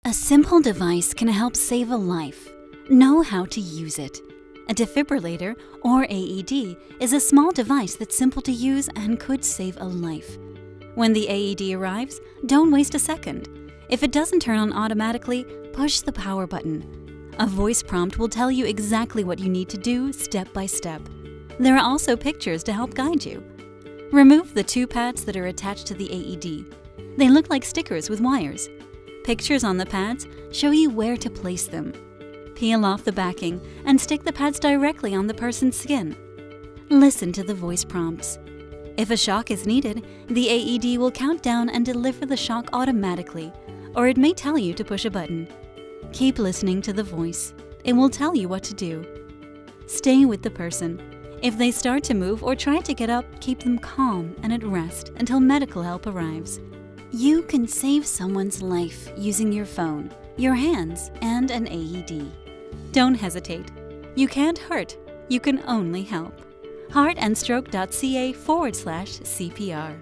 A simple device can help save a life. Know how to use it. A defibrillator, or AED, is a small device that's simple to use and could save a life. When the AED arrives, don't waste a second. If it doesn't turn on automatically, push the power button. A voice prompt will tell you exactly what you need to do step by step. There are also pictures to help guide you. Remove the two pads that are attached to the AED. They look like stickers with wires. Pictures on the pads show you where to place them. Peel off the backing and stick the pads directly on the person's skin. Listen to the voice prompts. If a shock is needed, the AED will count down and deliver the shock automatically, or it may tell you to push a button. Keep listening to the voice. It will tell you what to do. Stay with the person. If they start to move or try to get up, keep them calm and at rest until medical help arrives. You can save someone's life using your phone, your hands, and an AED. Don't hesitate. You can't hurt. You can only help. heartandstroke.ca/CPR